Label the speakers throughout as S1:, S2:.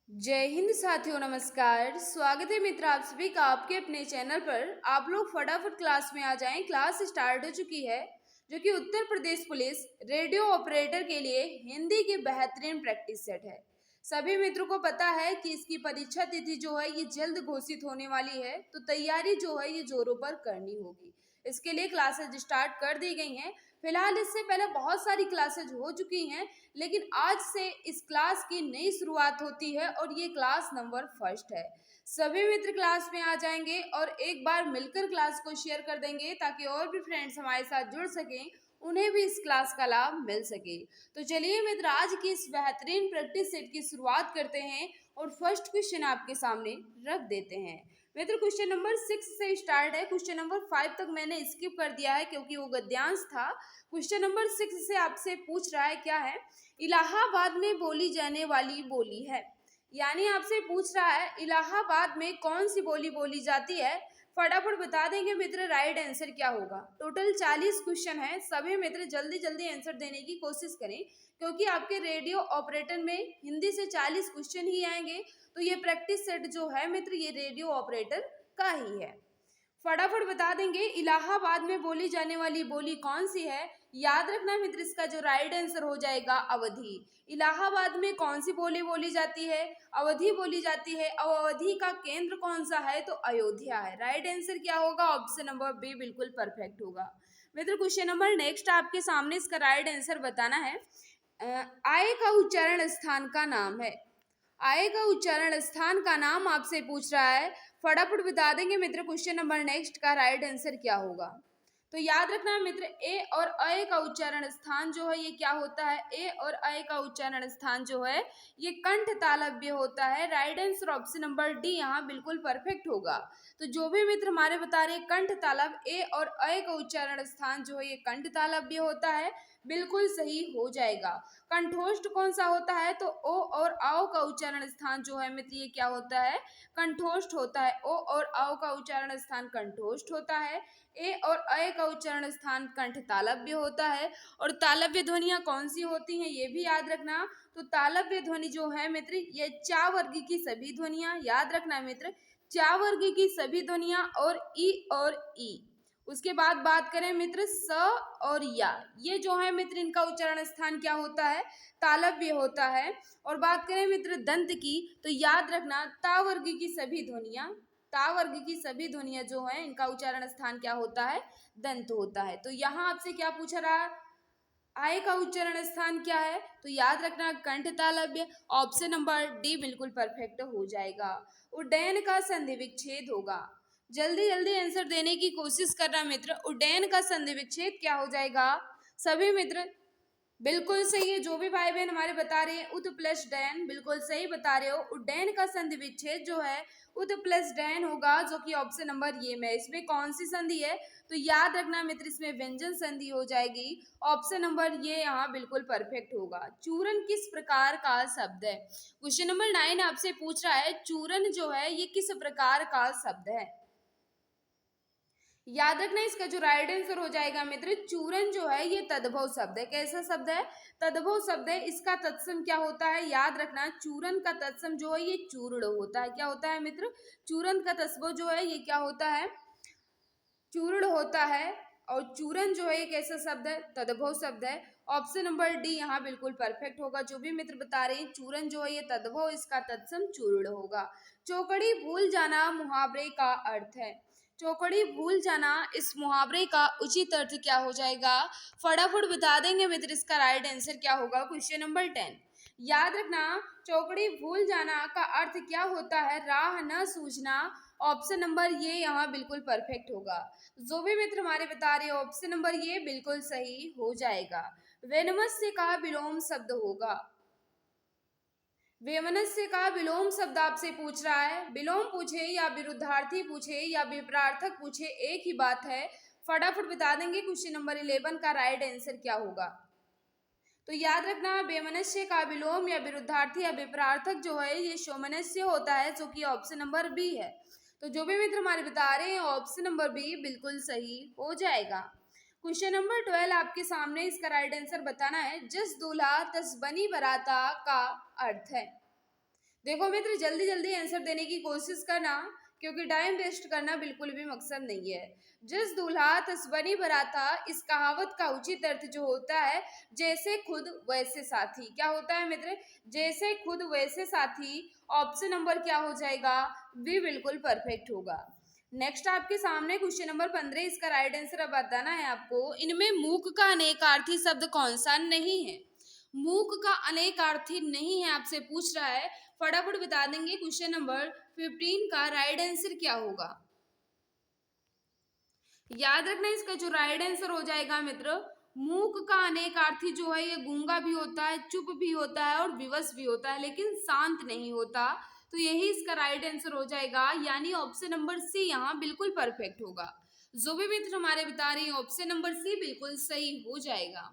S1: जय हिंद साथियों, नमस्कार। स्वागत है मित्र आप सभी का आपके अपने चैनल पर। आप लोग फटाफट क्लास में आ जाएं। क्लास स्टार्ट हो चुकी है, जो कि Uttar Pradesh police radio operator के लिए हिंदी की बेहतरीन प्रैक्टिस सेट है। सभी मित्रों को पता है कि इसकी परीक्षा तिथि जो है ये जल्द घोषित होने वाली है, तो तैयारी जो है ये जोरों पर करनी होगी। इसके लिए क्लासेज स्टार्ट कर दी गई हैं। फिलहाल इससे पहले बहुत सारी क्लासेज हो चुकी हैं, लेकिन आज से इस क्लास की नई शुरुआत होती है और ये क्लास नंबर फर्स्ट है। सभी मित्र क्लास में आ जाएंगे और एक बार मिलकर क्लास को शेयर कर देंगे, ताकि और भी फ्रेंड्स हमारे साथ जुड़ सकें, उन्हें भी इस क्लास का लाभ मिल सके। तो चलिए मित्र, आज की इस बेहतरीन प्रैक्टिस सेट की शुरुआत करते हैं और फर्स्ट क्वेश्चन आपके सामने रख देते हैं। मित्र, क्वेश्चन नंबर 6 से स्टार्ट है। क्वेश्चन नंबर 5 तक मैंने स्किप कर दिया है क्योंकि वो गद्यांश था। क्वेश्चन नंबर 6 से आपसे पूछ रहा है, क्या है? इलाहाबाद में बोली जाने वाली बोली है। यानी आपसे पूछ रहा है इलाहाबाद में कौन सी बोली बोली जाती है। फटाफट बता देंगे मित्र राइट आंसर क्या होगा। टोटल 40 क्वेश्चन है। सभी मित्र जल्दी जल्दी आंसर देने की कोशिश करें, क्योंकि आपके रेडियो ऑपरेटर में हिंदी से 40 क्वेश्चन ही आएंगे। तो ये प्रैक्टिस सेट जो है मित्र, ये रेडियो ऑपरेटर का ही है। फटाफट बता देंगे इलाहाबाद में बोली जाने वाली बोली कौन सी है। याद रखना मित्र, इसका जो राइट आंसर हो जाएगा अवधी। इलाहाबाद में कौन सी बोली बोली जाती है? अवधी बोली जाती है। और अवधी का केंद्र कौन सा है? तो अयोध्या है। राइट आंसर क्या होगा? ऑप्शन नंबर बी बिल्कुल परफेक्ट होगा। मित्र, क्वेश्चन नंबर नेक्स्ट आपके सामने, इसका राइट आंसर बताना है। आय का उच्चारण स्थान का नाम है। आय का उच्चारण स्थान का नाम आपसे पूछ रहा है। फटाफट बता देंगे मित्र क्वेश्चन नंबर नेक्स्ट का राइट आंसर क्या होगा। तो याद रखना मित्र, ए और अय का उच्चारण स्थान जो है ये क्या होता है? ए और अय का उच्चारण स्थान जो है ये कंठ तालव्य होता है। Right answer option number D यहाँ बिल्कुल परफेक्ट होगा। तो जो भी मित्र हमारे बता रहे कंठ तालव, ए और अय का उच्चारण स्थान जो है ये कंठ तालव्य होता है, बिल्कुल सही हो जाएगा। कंठोष्ठ कौन सा होता है? तो ओ और आओ का उच्चारण स्थान जो है मित्र ये क्या होता है? कंठोष्ठ होता है। ओ और आओ का उच्चारण स्थान कंठोष्ठ होता है। ए और अय का उच्चारण स्थान कंठ तालव्य होता है। और तालव्य ध्वनियां कौन सी होती हैं ये भी याद रखना। तो तालव्य ध्वनि जो है मित्र ये चा वर्ग की सभी ध्वनियां, याद रखना मित्र, चा वर्ग की सभी ध्वनियां और ई। उसके बाद बात करें मित्र स और या, ये जो है मित्र इनका उच्चारण स्थान क्या होता है? तालव्य होता है। और बात करें मित्र दंत की, तो याद रखना ता वर्ग की सभी ध्वनियां, ता वर्ग की सभी ध्वनियां जो है इनका उच्चारण स्थान क्या होता है? दंत होता है। तो यहाँ आपसे क्या पूछा रहा है? आय का उच्चारण स्थान क्या है? तो याद रखना कंठ तालव्य। ऑप्शन नंबर डी बिल्कुल परफेक्ट हो जाएगा। उड्डयन का संधि विच्छेद होगा। जल्दी जल्दी आंसर देने की कोशिश करना मित्र। उड्डयन का संधि विच्छेद क्या हो जाएगा? सभी मित्र बिल्कुल सही है। जो भी भाई बहन हमारे बता रहे हैं उत प्लस डैन, बिल्कुल सही बता रहे हो। उड्डयन का संधि विच्छेद जो है उत प्लस डैन होगा, जो कि ऑप्शन नंबर ये में। इसमें कौन सी संधि है? तो याद रखना मित्र इसमें व्यंजन संधि हो जाएगी। ऑप्शन नंबर ये यहाँ बिल्कुल परफेक्ट होगा। चूरन किस प्रकार का शब्द है? क्वेश्चन नंबर 9 आपसे पूछ रहा है चूरन जो है ये किस प्रकार का शब्द है। याद रखना इसका जो राइट आंसर हो जाएगा मित्र, चूरन जो है ये तद्भव शब्द है। कैसा शब्द है? तद्भव शब्द है। इसका तत्सम क्या होता है? याद रखना चूरन का तत्सम जो है ये चूर्ण होता है। क्या होता है मित्र? चूरन का तत्सम जो है ये क्या होता है? चूर्ण होता है। और चूरन जो है एक ऐसा शब्द है, तद्भव शब्द है। ऑप्शन नंबर डी यहाँ बिल्कुल परफेक्ट होगा। जो भी मित्र बता रहे हैं चूरन जो है ये तद्भव, इसका तत्सम चूर्ण होगा। चौकड़ी भूल जाना मुहावरे का अर्थ है। चौकड़ी भूल जाना, इस मुहावरे का उचित अर्थ क्या हो जाएगा? फटाफट बता देंगे मित्र इसका राइट आंसर क्या होगा। क्वेश्चन नंबर 10 याद रखना चौकड़ी भूल जाना का अर्थ क्या होता है? राह न सूझना। ऑप्शन नंबर ये यहाँ बिल्कुल परफेक्ट होगा। जो भी मित्र हमारे बता रहे हो ऑप्शन नंबर ये बिल्कुल सही हो जाएगा। वैनमत्स्य का विलोम शब्द होगा। वैमनस्य का विलोम शब्द आपसे पूछ रहा है। विलोम पूछे या विरुद्धार्थी पूछे या विपरार्थक पूछे, एक ही बात है। फटाफट बता देंगे क्वेश्चन नंबर 11 का राइट आंसर क्या होगा। तो याद रखना वैमनस्य का विलोम या विरुद्धार्थी या विपरार्थक जो है ये शोमनस्य होता है, जो कि ऑप्शन नंबर बी है। तो जो भी मित्र हमारे बता रहे हैं ऑप्शन नंबर बी बिल्कुल सही हो जाएगा। क्वेश्चन नंबर 12 आपके सामने, इसका राइट आंसर बताना है। जस दूल्हा तस बनी बराता का अर्थ है। देखो मित्र, जल्दी जल्दी आंसर देने की कोशिश करना, क्योंकि टाइम वेस्ट करना बिल्कुल भी मकसद नहीं है। जिस दूल्हा तस बनी बराता, इस कहावत का उचित अर्थ जो होता है, जैसे खुद वैसे साथी। क्या होता है मित्र? जैसे खुद वैसे साथी। ऑप्शन नंबर क्या हो जाएगा? बी बिल्कुल परफेक्ट होगा। नेक्स्ट आपके सामने क्वेश्चन नंबर 15, इसका राइट आंसर अब बताना है आपको। इनमें मूक का अनेकार्थी शब्द कौन सा नहीं है? मूक का अनेकार्थी नहीं है, आपसे पूछ रहा है। फटाफट बता देंगे। क्वेश्चन नंबर 15 का राइट आंसर क्या होगा? याद रखना, इसका जो राइट आंसर हो जाएगा मित्र, मूक का अनेकार्थी जो है ये गूंगा भी होता है, चुप भी होता है और विवश भी होता है, लेकिन शांत नहीं होता। तो यही इसका राइट आंसर हो जाएगा, यानी ऑप्शन नंबर सी यहाँ बिल्कुल परफेक्ट होगा। जो भी मित्र हमारे बता रही है, ऑप्शन नंबर सी बिल्कुल सही हो जाएगा।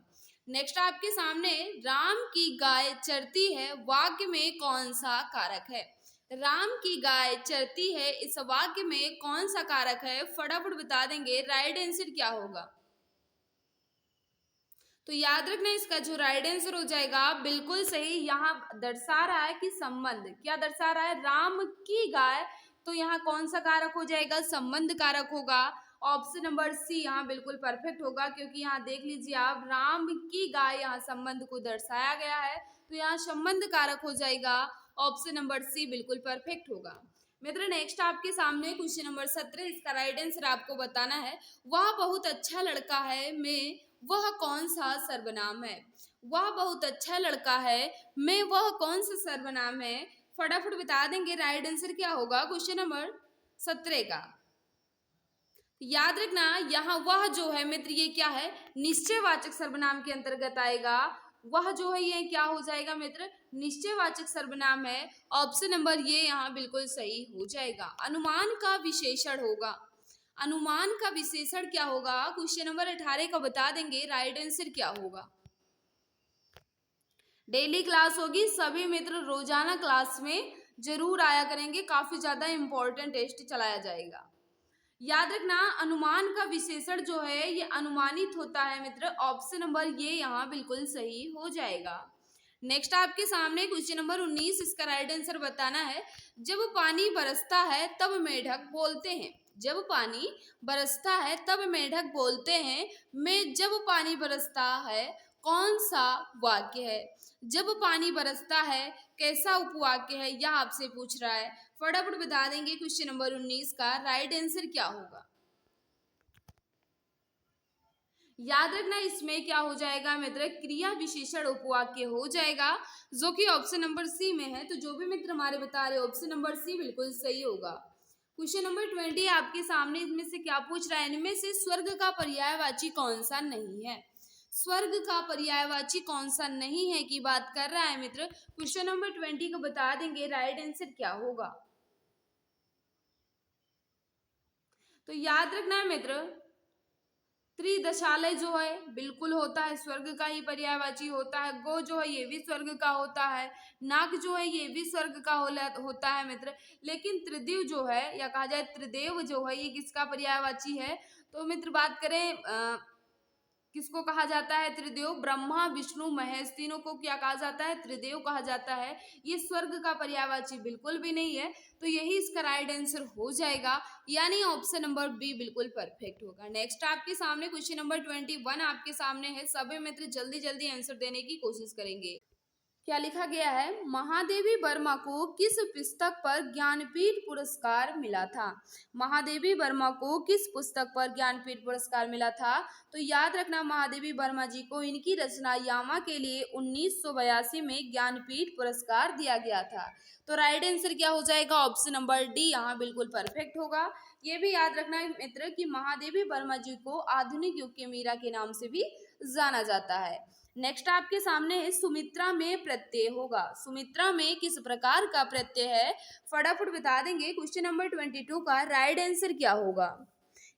S1: नेक्स्ट आपके सामने, राम की गाय चरती है, वाक्य में कौन सा कारक है? राम की गाय चरती है, इस वाक्य में कौन सा कारक है? फटाफट बता देंगे। राइट आंसर क्या होगा? तो याद रखना, इसका जो राइट आंसर हो जाएगा बिल्कुल सही। यहाँ दर्शा रहा है कि संबंध, क्या दर्शा रहा है? राम की गाय, तो यहाँ कौन सा कारक हो जाएगा? संबंध कारक होगा। ऑप्शन नंबर सी यहाँ बिल्कुल परफेक्ट होगा, क्योंकि यहाँ देख लीजिए आप, राम की गाय, यहाँ संबंध को दर्शाया गया है, तो यहाँ संबंध कारक हो जाएगा। ऑप्शन नंबर सी बिल्कुल परफेक्ट होगा। मित्र नेक्स्ट आपके सामने क्वेश्चन नंबर 17, इसका राइट आंसर आपको बताना है। वह बहुत अच्छा लड़का है, मैं वह कौन सा सर्वनाम है? वह बहुत अच्छा लड़का है, मैं वह कौन सा सर्वनाम है? फटाफट बता देंगे। राइट आंसर क्या होगा क्वेश्चन नंबर 17 का? याद रखना, यहाँ वह जो है मित्र, ये क्या है? निश्चयवाचक सर्वनाम के अंतर्गत आएगा। वह जो है ये क्या हो जाएगा मित्र? निश्चयवाचक सर्वनाम है। ऑप्शन नंबर ये यहाँ बिल्कुल सही हो जाएगा। अनुमान का विशेषण होगा। अनुमान का विशेषण क्या होगा? क्वेश्चन नंबर 18 का बता देंगे। राइट आंसर क्या होगा? डेली क्लास होगी, सभी मित्र रोजाना क्लास में जरूर आया करेंगे, काफी ज्यादा इंपॉर्टेंट टेस्ट चलाया जाएगा। याद रखना, अनुमान का विशेषण जो है ये अनुमानित होता है मित्र। ऑप्शन नंबर ये यहाँ बिल्कुल सही हो जाएगा। नेक्स्ट आपके सामने क्वेश्चन नंबर 19, इसका राइट आंसर बताना है। जब पानी बरसता है तब मेढक बोलते हैं। जब पानी बरसता है तब मेढक बोलते हैं, मैं जब पानी बरसता है कौन सा वाक्य है? जब पानी बरसता है कैसा उपवाक्य है, यह आपसे पूछ रहा है। फटाफट बता देंगे। क्वेश्चन नंबर 19 का राइट आंसर क्या होगा? याद रखना, इसमें क्या हो जाएगा मित्र? क्रिया विशेषण उपवाक्य हो जाएगा, जो कि ऑप्शन नंबर सी में है। तो जो भी मित्र हमारे बता रहे ऑप्शन नंबर सी बिल्कुल सही होगा। क्वेश्चन नंबर 20 आपके सामने, इसमें से क्या पूछ रहा है? इनमें से स्वर्ग का पर्यायवाची कौन सा नहीं है? स्वर्ग का पर्यायवाची कौन सा नहीं है की बात कर रहा है मित्र। क्वेश्चन नंबर 20 को बता देंगे। राइट आंसर क्या होगा? तो याद रखना है मित्र, त्रिदशालय जो है बिल्कुल होता है, स्वर्ग का ही पर्यायवाची होता है। गो जो है ये भी स्वर्ग का होता है। नाग जो है ये भी स्वर्ग का होता है मित्र। लेकिन त्रिदेव जो है, या कहा जाए त्रिदेव जो है, ये किसका पर्यायवाची है? तो मित्र बात करें किसको कहा जाता है त्रिदेव? ब्रह्मा विष्णु महेश, तीनों को क्या कहा जाता है? त्रिदेव कहा जाता है। ये स्वर्ग का पर्यायवाची बिल्कुल भी नहीं है, तो यही इसका राइट आंसर हो जाएगा, यानी ऑप्शन नंबर बी बिल्कुल परफेक्ट होगा। नेक्स्ट आपके सामने क्वेश्चन नंबर 21 आपके सामने है। सभी मित्र जल्दी जल्दी आंसर देने की कोशिश करेंगे। क्या लिखा गया है? महादेवी वर्मा को किस पुस्तक पर ज्ञानपीठ पुरस्कार मिला था? महादेवी वर्मा को किस पुस्तक पर ज्ञानपीठ पुरस्कार मिला था? तो याद रखना, महादेवी वर्मा जी को इनकी रचना यामा के लिए 1982 में ज्ञानपीठ पुरस्कार दिया गया था। तो राइट आंसर क्या हो जाएगा? ऑप्शन नंबर डी यहाँ बिल्कुल परफेक्ट होगा। ये भी याद रखना है मित्र कि महादेवी वर्मा जी को आधुनिक युग के मीरा के नाम से भी जाना जाता है। नेक्स्ट आपके सामने है, सुमित्रा में प्रत्यय होगा। सुमित्रा में किस प्रकार का प्रत्यय है? फटाफट बता देंगे। क्वेश्चन नंबर 22 का राइट आंसर क्या होगा?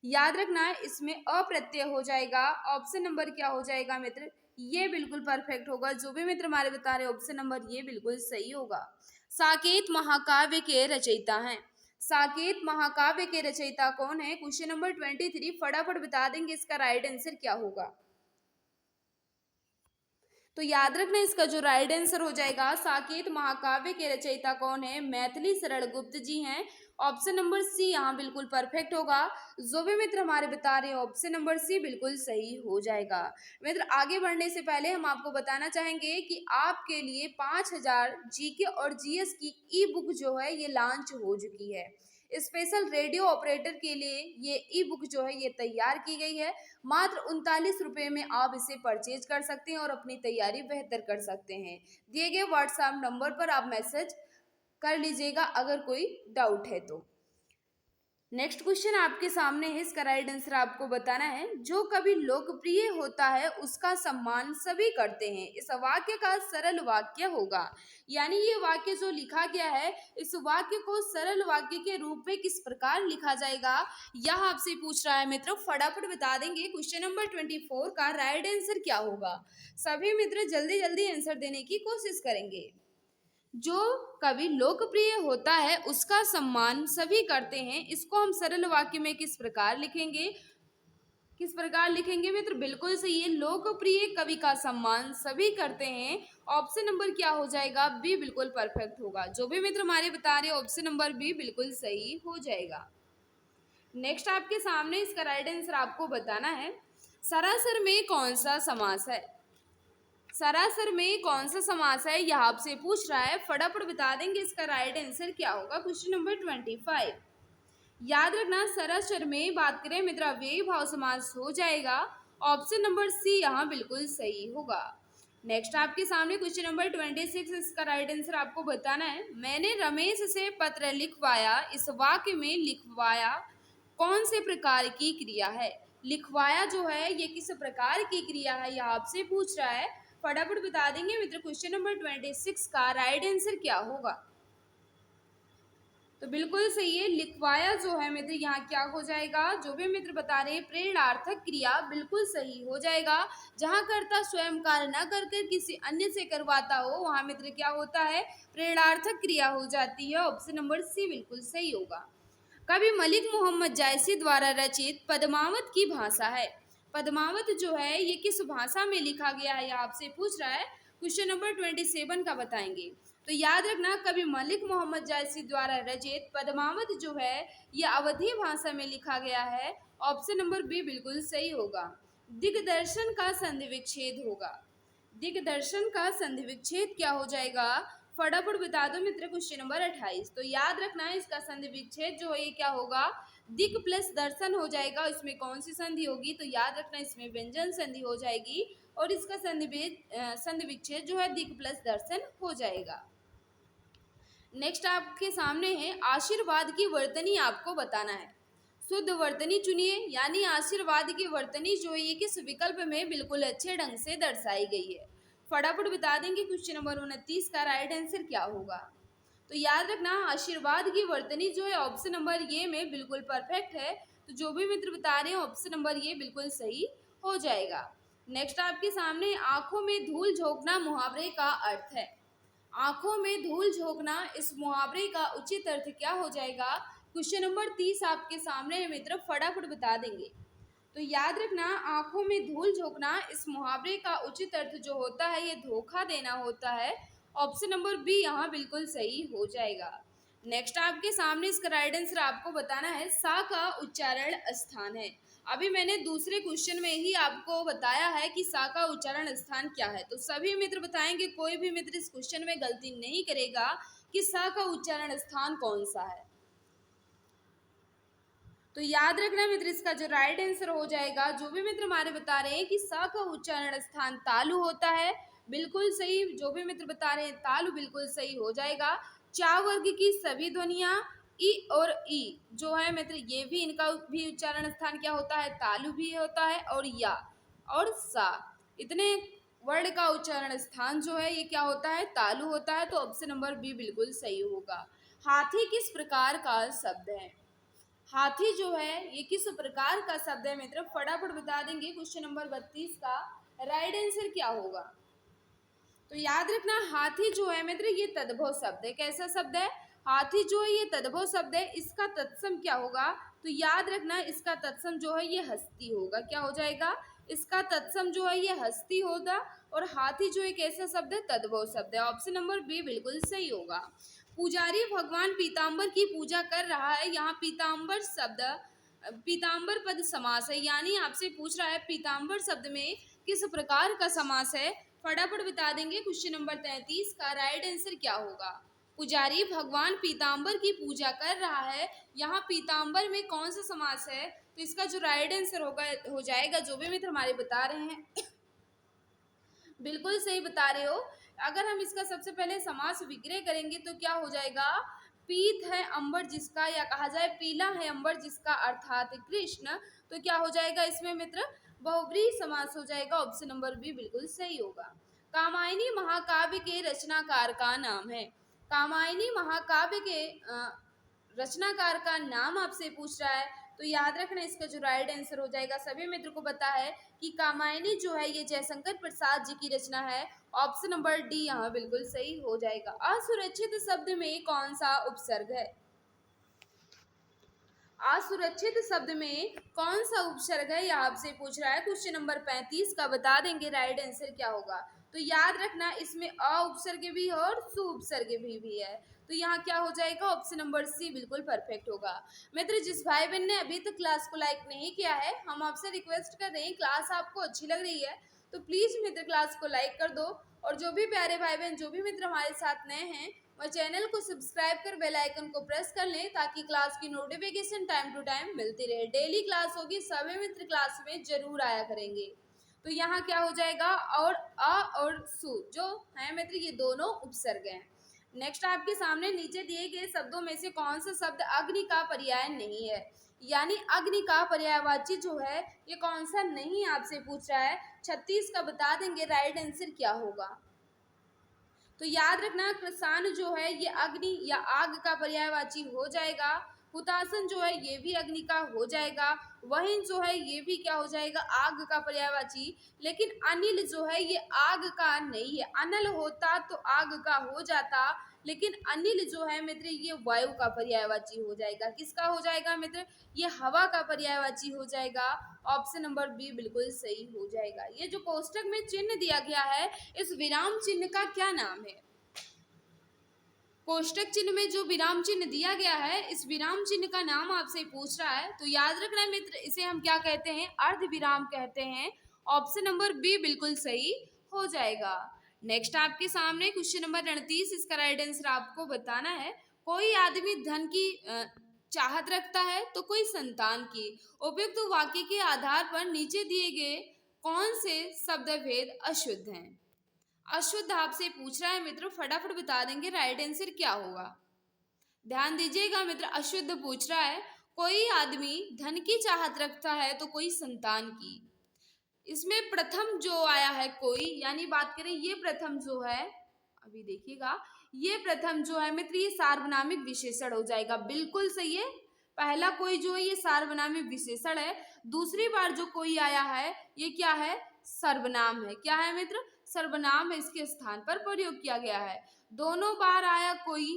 S1: याद रखना है, इसमें अप्रत्यय हो जाएगा। ऑप्शन नंबर क्या हो जाएगा मित्र? ये बिल्कुल परफेक्ट होगा। जो भी मित्र हमारे बता रहे ऑप्शन नंबर ये बिल्कुल सही होगा। साकेत महाकाव्य के रचयिता हैं। साकेत महाकाव्य के रचयिता कौन है? क्वेश्चन नंबर 23 फटाफट बता देंगे। इसका राइट आंसर क्या होगा? तो याद रखना इसका जो राइट आंसर हो जाएगा, साकेत महाकाव्य के रचयिता कौन है? मैथिली शरण गुप्त जी हैं। ऑप्शन नंबर सी यहाँ बिल्कुल परफेक्ट होगा। जो भी मित्र हमारे बता रहे हैं ऑप्शन नंबर सी बिल्कुल सही हो जाएगा। मित्र आगे बढ़ने से पहले हम आपको बताना चाहेंगे कि आपके लिए 5000 जीके और जीएस की ई बुक जो है ये लॉन्च हो चुकी है। स्पेशल रेडियो ऑपरेटर के लिए ये ई बुक जो है ये तैयार की गई है। मात्र 39 रुपये में आप इसे परचेज कर सकते हैं और अपनी तैयारी बेहतर कर सकते हैं। दिए गए व्हाट्सएप नंबर पर आप मैसेज कर लीजिएगा अगर कोई डाउट है तो। नेक्स्ट क्वेश्चन आपके सामने है, इसका राइट आंसर आपको बताना है। जो कभी लोकप्रिय होता है उसका सम्मान सभी करते हैं। इस वाक्य का सरल वाक्य होगा, यानी ये वाक्य जो लिखा गया है इस वाक्य को सरल वाक्य के रूप में किस प्रकार लिखा जाएगा, यह आपसे पूछ रहा है मित्र। फटाफट बता देंगे क्वेश्चन नंबर 24 का राइट आंसर क्या होगा। सभी मित्र जल्दी जल्दी आंसर देने की कोशिश करेंगे। जो कवि लोकप्रिय होता है उसका सम्मान सभी करते हैं, इसको हम सरल वाक्य में किस प्रकार लिखेंगे? किस प्रकार लिखेंगे मित्र? बिल्कुल सही है, लोकप्रिय कवि का सम्मान सभी करते हैं। ऑप्शन नंबर क्या हो जाएगा? बी बिल्कुल परफेक्ट होगा। जो भी मित्र हमारे बता रहे हैं ऑप्शन नंबर बी बिल्कुल सही हो जाएगा। नेक्स्ट आपके सामने इसका राइट आंसर आपको बताना है। सरासर में कौन सा समास है? सरासर में कौन सा समास है यह आपसे पूछ रहा है। फटाफट बता देंगे इसका राइट आंसर क्या होगा। क्वेश्चन नंबर 25 याद रखना सरासर में बात करें मित्र अव्ययी भाव समास हो जाएगा। ऑप्शन नंबर सी यहाँ बिल्कुल सही होगा। नेक्स्ट आपके सामने क्वेश्चन नंबर 26, इसका राइट आंसर आपको बताना है। मैंने रमेश से पत्र लिखवाया, इस वाक्य में लिखवाया कौन से प्रकार की क्रिया है? लिखवाया जो है ये किस प्रकार की क्रिया है यह आपसे पूछ रहा है। फटाफट बता देंगे मित्र क्वेश्चन नंबर 26 का राइट आंसर क्या होगा। तो बिल्कुल सही है, लिखवाया जो है मित्र यहाँ क्या हो जाएगा। जो भी मित्र बता रहे हैं प्रेरणार्थक क्रिया बिल्कुल सही हो जाएगा। जहाँ कर्ता स्वयं कार्य न करके किसी अन्य से करवाता हो वहाँ मित्र क्या होता है? प्रेरणार्थक क्रिया हो जाती है। ऑप्शन नंबर सी बिल्कुल सही होगा। कवि मलिक मोहम्मद जायसी द्वारा रचित पद्मावत की भाषा है। पद्मावत जो है ये किस भाषा में लिखा गया है यह आपसे पूछ रहा है। क्वेश्चन नंबर 27 का बताएंगे। तो याद रखना कवि मलिक मोहम्मद जायसी द्वारा रचित पद्मावत जो है ये अवधी भाषा में लिखा गया है। ऑप्शन नंबर बी बिल्कुल सही होगा। दिग्दर्शन का संधि विच्छेद होगा। दिग्दर्शन का संधि विच्छेद क्या हो जाएगा? फटाफट बता दो मित्र क्वेश्चन नंबर 28। तो याद रखना है इसका संधि विच्छेद जो है ये क्या होगा? दिक प्लस दर्शन हो जाएगा। इसमें कौन सी संधि होगी? तो याद रखना इसमें व्यंजन संधि हो जाएगी और इसका संधि विच्छेद जो है दिक प्लस दर्शन हो जाएगा। नेक्स्ट आपके सामने है आशीर्वाद की वर्तनी आपको बताना है। शुद्ध वर्तनी चुनिए, यानी आशीर्वाद की वर्तनी जो है ये किस विकल्प में बिल्कुल अच्छे ढंग से दर्शाई गई है। फटाफट बता देंगे क्वेश्चन नंबर 29 का राइट आंसर क्या होगा। तो याद रखना आशीर्वाद की वर्तनी जो है ऑप्शन नंबर ये में बिल्कुल परफेक्ट है। तो जो भी मित्र बता रहे हैं ऑप्शन नंबर ये बिल्कुल सही हो जाएगा। नेक्स्ट आपके सामने आंखों में धूल झोंकना मुहावरे का अर्थ है। आंखों में धूल झोंकना इस मुहावरे का उचित अर्थ क्या हो जाएगा? क्वेश्चन नंबर 30 आपके सामने है मित्र, फटाफट बता देंगे। तो याद रखना आंखों में धूल झोंकना इस मुहावरे का उचित अर्थ जो होता है ये धोखा देना होता है। ऑप्शन नंबर बी यहाँ बिल्कुल सही हो जाएगा। नेक्स्ट आपके सामने इसका राइट आंसर आपको बताना है। सा का उच्चारण स्थान है। अभी मैंने दूसरे क्वेश्चन में ही आपको बताया है कि सा का उच्चारण स्थान क्या है। तो सभी मित्र बताएंगे, कोई भी मित्र इस क्वेश्चन में गलती नहीं करेगा कि सा का उच्चारण स्थान कौन सा है। तो याद रखना मित्र इसका जो राइट आंसर हो जाएगा, जो भी मित्र हमारे बता रहे हैं कि सा का उच्चारण स्थान तालु होता है, बिल्कुल सही। जो भी मित्र बता रहे हैं तालु बिल्कुल सही हो जाएगा। चा वर्ग की सभी ध्वनियां ई और ई जो है मित्र ये भी इनका भी उच्चारण स्थान क्या होता है? तालु भी होता है। और या और सा इतने वर्ण का उच्चारण स्थान जो है ये क्या होता है? तालु होता है। तो ऑप्शन नंबर बी बिल्कुल सही होगा। हाथी किस प्रकार का शब्द है? हाथी जो है ये किस प्रकार का शब्द है मित्र? फटाफट बता देंगे क्वेश्चन नंबर 32 का राइट आंसर क्या होगा। तो याद रखना हाथी जो है मित्र ये तद्भव शब्द है। कैसा शब्द है? हाथी जो है ये तद्भव शब्द है। इसका तत्सम क्या होगा? तो याद रखना इसका तत्सम जो है ये हस्ती होगा। क्या हो जाएगा? इसका तत्सम जो है ये हस्ती होगा। और हाथी जो एक ऐसा शब्द है, तद्भव शब्द है। ऑप्शन नंबर बी बिल्कुल सही होगा। पुजारी भगवान पीताम्बर की पूजा कर रहा है, यहाँ पीताम्बर शब्द पीताम्बर पद समास है, यानी आपसे पूछ रहा है पीताम्बर शब्द में किस प्रकार का समास है। फटाफट बता देंगे। क्वेश्चन नंबर 33 का राइट आंसर क्या होगा। पुजारी भगवान पीताम्बर की पूजा कर रहा है, यहाँ पीताम्बर में कौन सा समास है, तो इसका जो राइट आंसर होगा हो जाएगा, जो भी मित्र हमारे बता रहे हैं बिल्कुल सही बता रहे हो। अगर हम इसका सबसे पहले समास विग्रह करेंगे तो क्या हो जाएगा, पीत है अंबर जिसका, या कहा जाए पीला है अंबर जिसका अर्थात कृष्ण, तो क्या हो जाएगा इसमें मित्र, बहुव्रीहि समास हो जाएगा। ऑप्शन नंबर बी बिल्कुल सही होगा। कामायनी महाकाव्य के रचनाकार का नाम है। कामायनी महाकाव्य के रचनाकार का नाम आपसे पूछ रहा है, तो याद रखना इसका जो राइट आंसर हो जाएगा, सभी मित्र को पता है कि कामायनी जो है ये जयशंकर प्रसाद जी की रचना है। ऑप्शन नंबर डी यहाँ बिल्कुल सही हो जाएगा। असुरक्षित शब्द में कौन सा उपसर्ग है। असुरक्षित शब्द में कौन सा उपसर्ग है, यह आपसे पूछ रहा है। क्वेश्चन नंबर 35 का बता देंगे राइट आंसर क्या होगा। तो याद रखना इसमें अ उपसर्ग भी है और सु उपसर्ग भी है, तो यहाँ क्या हो जाएगा, ऑप्शन नंबर सी बिल्कुल परफेक्ट होगा। मित्र जिस भाई बहन ने अभी तक क्लास को लाइक नहीं किया है, हम आपसे रिक्वेस्ट कर रहे हैं, क्लास आपको अच्छी लग रही है तो प्लीज मित्र क्लास को लाइक कर दो, और जो भी प्यारे भाई बहन जो भी मित्र हमारे साथ नए हैं वह चैनल को सब्सक्राइब कर बेल आइकन को प्रेस कर लें, ताकि क्लास की नोटिफिकेशन टाइम टू टाइम मिलती रहे। डेली क्लास होगी, सभी मित्र क्लास में जरूर आया करेंगे। तो यहाँ क्या हो जाएगा, और अ और सु जो है मित्र ये दोनों उपसर्ग हैं। नेक्स्ट आपके सामने नीचे दिए गए शब्दों में से कौन सा शब्द अग्नि का पर्याय नहीं है, यानी अग्नि का पर्यायवाची जो है ये कौन सा नहीं आपसे पूछ रहा है। 36 का बता देंगे राइट आंसर क्या होगा। तो याद रखना कृसान जो है ये अग्नि या आग का पर्यायवाची हो जाएगा। हुतासन जो है ये भी अग्नि का हो जाएगा। वहिन जो है ये भी क्या हो जाएगा, आग का पर्यायवाची। लेकिन अनिल जो है ये आग का नहीं है, अनल होता तो आग का हो जाता, लेकिन अनिल जो है मित्र ये वायु का पर्यायवाची हो जाएगा। किसका हो जाएगा मित्र, ये हवा का पर्यायवाची हो जाएगा। ऑप्शन नंबर बी बिल्कुल सही हो जाएगा। ये जो कोष्टक में चिन्ह दिया गया है, इस विराम चिन्ह का क्या नाम है। कोष्टक चिन्ह में जो विराम चिन्ह दिया गया है, इस विराम चिन्ह का नाम आपसे पूछ रहा है, तो याद रखना मित्र इसे हम क्या कहते हैं, अर्ध विराम कहते हैं। ऑप्शन नंबर बी बिल्कुल सही हो जाएगा। नेक्स्ट आपके सामने क्वेश्चन नंबर 38, इसका राइट आंसर आपको बताना है। कोई आदमी धन की चाहत रखता है तो कोई संतान की। उपयुक्त वाक्य के आधार पर नीचे दिए गए कौन से शब्द भेद अशुद्ध हैं। अशुद्ध आपसे पूछ रहा है मित्र, फटाफट बता देंगे राइट आंसर क्या होगा। ध्यान दीजिएगा मित्र, अशुद्ध पूछ रहा है, कोई आदमी धन की चाहत रखता है तो कोई संतान की। इसमें प्रथम जो आया है कोई, यानी बात करें ये प्रथम जो है, अभी देखिएगा ये प्रथम जो है मित्र ये सार्वनामिक विशेषण हो जाएगा। बिल्कुल सही है, पहला कोई जो है ये सार्वनामिक विशेषण है। दूसरी बार जो कोई आया है ये क्या है, सर्वनाम है। क्या है मित्र, सर्वनाम है, इसके स्थान पर प्रयोग किया गया है। दोनों बार आया कोई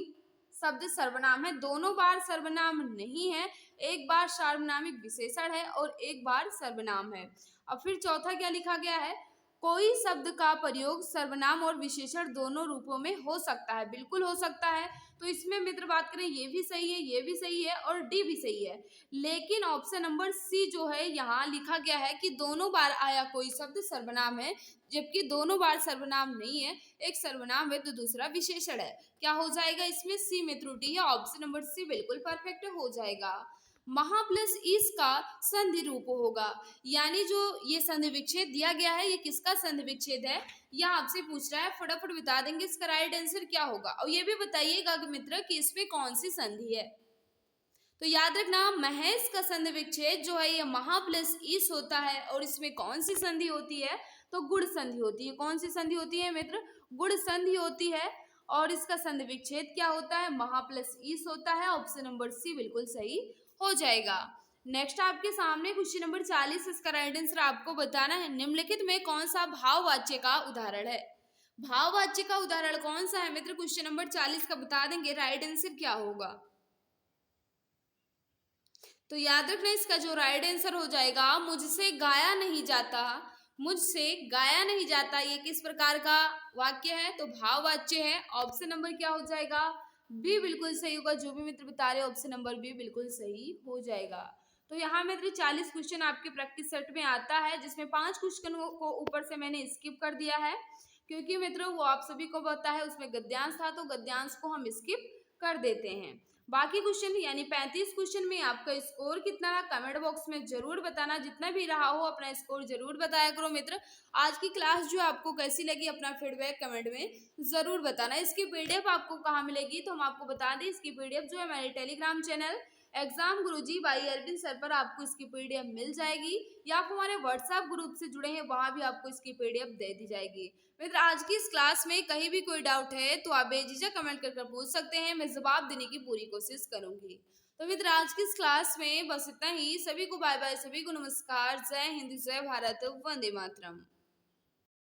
S1: शब्द सर्वनाम है, दोनों बार सर्वनाम नहीं है, एक बार सार्वनामिक विशेषण है और एक बार सर्वनाम है। अब फिर चौथा क्या लिखा गया है, कोई शब्द का प्रयोग सर्वनाम और विशेषण दोनों रूपों में हो सकता है। बिल्कुल हो सकता है, तो इसमें मित्र बात करें ये भी सही है, ये भी सही है और डी भी सही है। लेकिन ऑप्शन नंबर सी जो है यहाँ लिखा गया है कि दोनों बार आया कोई शब्द सर्वनाम है, जबकि दोनों बार सर्वनाम नहीं है, एक सर्वनाम है तो दूसरा विशेषण है। क्या हो जाएगा इसमें, सी में त्रुटि है। ऑप्शन नंबर सी बिल्कुल परफेक्ट हो जाएगा। महा प्लस इस का संधि रूप होगा, यानी जो ये संधि विच्छेद दिया गया है ये किसका संधि विच्छेद है, यह आपसे पूछ रहा है। फटाफट बता देंगे इसका राइट आंसर क्या होगा, और ये भी बताइएगा कि मित्र कि इसमें कौन सी संधि है। तो याद रखना महेश का संधि विच्छेद जो है ये महा प्लस इस होता है, और इसमें कौन सी संधि होती है, तो गुण संधि होती है। कौन सी संधि होती है मित्र, गुण संधि होती है, और इसका संधि विच्छेद क्या होता है, महा प्लस इस होता है। ऑप्शन नंबर सी बिल्कुल सही हो जाएगा। नेक्स्ट आपके सामने क्वेश्चन नंबर 40, इसका राइट आंसर आपको बताना है। निम्नलिखित में कौन सा भाववाच्य का उदाहरण है। भाववाच्य का उदाहरण कौन सा है मित्र, क्वेश्चन नंबर 40 का बता देंगे राइट आंसर क्या होगा। तो याद रखना इसका जो राइट आंसर हो जाएगा, मुझसे गाया नहीं जाता, मुझसे गाया नहीं जाता, ये किस प्रकार का वाक्य है? तो भाववाच्य है। ऑप्शन नंबर क्या हो जाएगा? बी बिल्कुल सही होगा। जो भी मित्र बता रहे हैं ऑप्शन नंबर बी बिल्कुल सही हो जाएगा। तो यहाँ मित्र 40 क्वेश्चन आपके प्रैक्टिस सेट में आता है, जिसमें 5 क्वेश्चन को ऊपर से मैंने स्किप कर दिया है, क्योंकि मित्रों वो आप सभी को पता है उसमें गद्यांश था, तो गद्यांश को हम स्किप कर देते हैं। बाकी क्वेश्चन यानी 35 क्वेश्चन में आपका स्कोर कितना रहा कमेंट बॉक्स में जरूर बताना। जितना भी रहा हो अपना स्कोर जरूर बताया करो मित्र। आज की क्लास जो आपको कैसी लगी अपना फीडबैक कमेंट में जरूर बताना। इसकी पीडीएफ आपको कहाँ मिलेगी? तो हम आपको बता दें, इसकी पीडीएफ जो है हमारे Telegram channel exam Guruji by Arvind sir पर आपको इसकी पीडीएफ मिल जाएगी, या आप हमारे व्हाट्सएप ग्रुप से जुड़े हैं वहां भी आपको इसकी पीडीएफ दे दी जाएगी। मित्र आज की इस क्लास में कहीं भी कोई डाउट है तो आप बेझिझक कमेंट कर पूछ सकते हैं, मैं जवाब देने की पूरी कोशिश करूंगी। तो मित्र आज की इस क्लास में बस इतना ही। सभी को बाय बाय, सभी को नमस्कार, जय हिंद, जय भारत, वंदे मातरम।